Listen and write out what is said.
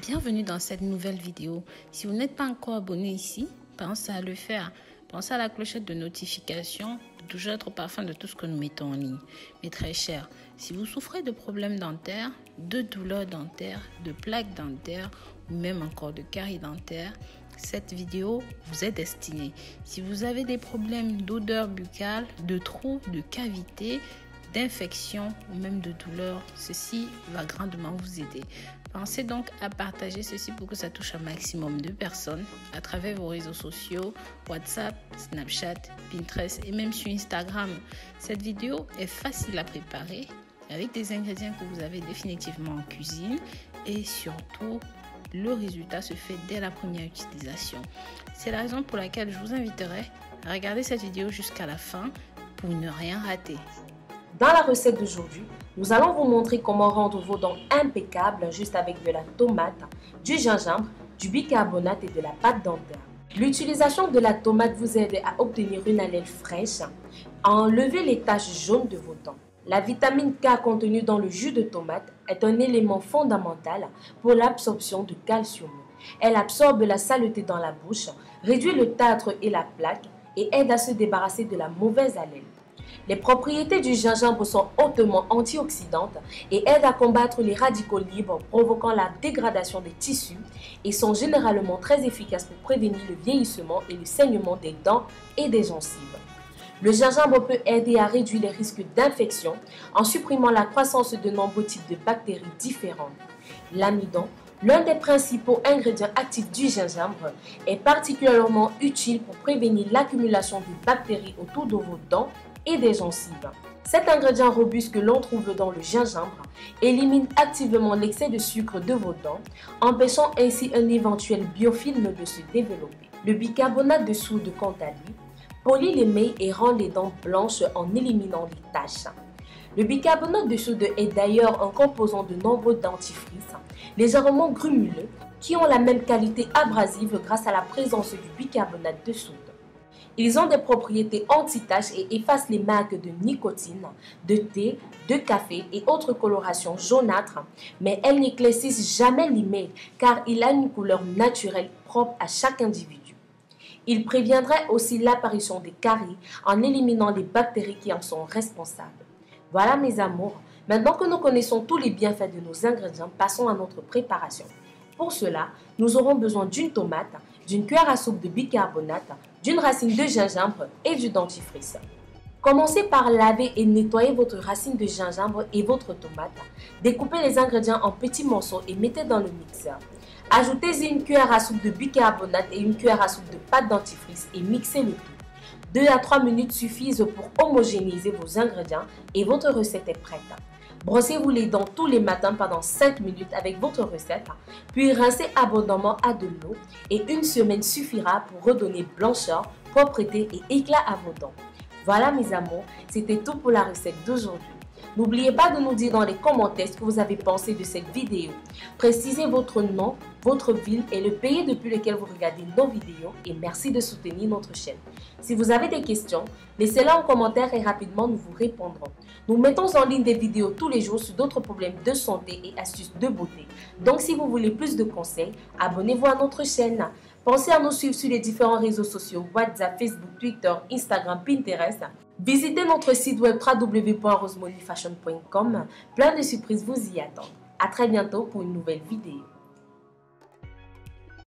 Bienvenue dans cette nouvelle vidéo. Si vous n'êtes pas encore abonné ici, pensez à le faire. Pensez à la clochette de notification pour toujours être au parfum de tout ce que nous mettons en ligne. Mes très chers, si vous souffrez de problèmes dentaires, de douleurs dentaires, de plaques dentaires ou même encore de caries dentaires, cette vidéo vous est destinée. Si vous avez des problèmes d'odeur buccale, de trous, de cavités, d'infections ou même de douleurs, ceci va grandement vous aider. Pensez donc à partager ceci pour que ça touche un maximum de personnes à travers vos réseaux sociaux, WhatsApp, Snapchat, Pinterest et même sur Instagram. Cette vidéo est facile à préparer avec des ingrédients que vous avez définitivement en cuisine et surtout, le résultat se fait dès la première utilisation. C'est la raison pour laquelle je vous inviterai à regarder cette vidéo jusqu'à la fin pour ne rien rater. Dans la recette d'aujourd'hui, nous allons vous montrer comment rendre vos dents impeccables juste avec de la tomate, du gingembre, du bicarbonate et de la pâte dentaire. L'utilisation de la tomate vous aide à obtenir une haleine fraîche, à enlever les taches jaunes de vos dents. La vitamine K contenue dans le jus de tomate est un élément fondamental pour l'absorption de calcium. Elle absorbe la saleté dans la bouche, réduit le tartre et la plaque et aide à se débarrasser de la mauvaise haleine. Les propriétés du gingembre sont hautement antioxydantes et aident à combattre les radicaux libres provoquant la dégradation des tissus et sont généralement très efficaces pour prévenir le vieillissement et le saignement des dents et des gencives. Le gingembre peut aider à réduire les risques d'infection en supprimant la croissance de nombreux types de bactéries différentes. L'amidon, l'un des principaux ingrédients actifs du gingembre, est particulièrement utile pour prévenir l'accumulation de bactéries autour de vos dents et des gencives. Cet ingrédient robuste que l'on trouve dans le gingembre élimine activement l'excès de sucre de vos dents, empêchant ainsi un éventuel biofilm de se développer. Le bicarbonate de soude, quant à lui, polit l'émail et rend les dents blanches en éliminant les taches. Le bicarbonate de soude est d'ailleurs un composant de nombreux dentifrices, légèrement grumuleux, qui ont la même qualité abrasive grâce à la présence du bicarbonate de soude. Ils ont des propriétés anti-taches et effacent les marques de nicotine, de thé, de café et autres colorations jaunâtres, mais elles n'éclaircissent jamais l'émail car il a une couleur naturelle propre à chaque individu. Il préviendrait aussi l'apparition des caries en éliminant les bactéries qui en sont responsables. Voilà mes amours, maintenant que nous connaissons tous les bienfaits de nos ingrédients, passons à notre préparation. Pour cela, nous aurons besoin d'une tomate, d'une cuillère à soupe de bicarbonate, d'une racine de gingembre et du dentifrice. Commencez par laver et nettoyer votre racine de gingembre et votre tomate. Découpez les ingrédients en petits morceaux et mettez dans le mixeur. Ajoutez-y une cuillère à soupe de bicarbonate et une cuillère à soupe de pâte dentifrice et mixez le tout. 2 à 3 minutes suffisent pour homogénéiser vos ingrédients et votre recette est prête. Brossez-vous les dents tous les matins pendant 5 minutes avec votre recette, puis rincez abondamment à de l'eau et une semaine suffira pour redonner blancheur, propreté et éclat à vos dents. Voilà mes amours, c'était tout pour la recette d'aujourd'hui. N'oubliez pas de nous dire dans les commentaires ce que vous avez pensé de cette vidéo. Précisez votre nom, votre ville et le pays depuis lequel vous regardez nos vidéos et merci de soutenir notre chaîne. Si vous avez des questions, laissez-les en commentaire et rapidement nous vous répondrons. Nous mettons en ligne des vidéos tous les jours sur d'autres problèmes de santé et astuces de beauté. Donc si vous voulez plus de conseils, abonnez-vous à notre chaîne. Pensez à nous suivre sur les différents réseaux sociaux, WhatsApp, Facebook, Twitter, Instagram, Pinterest. Visitez notre site web www.rosemoneyfashion.com. Plein de surprises vous y attendent. À très bientôt pour une nouvelle vidéo.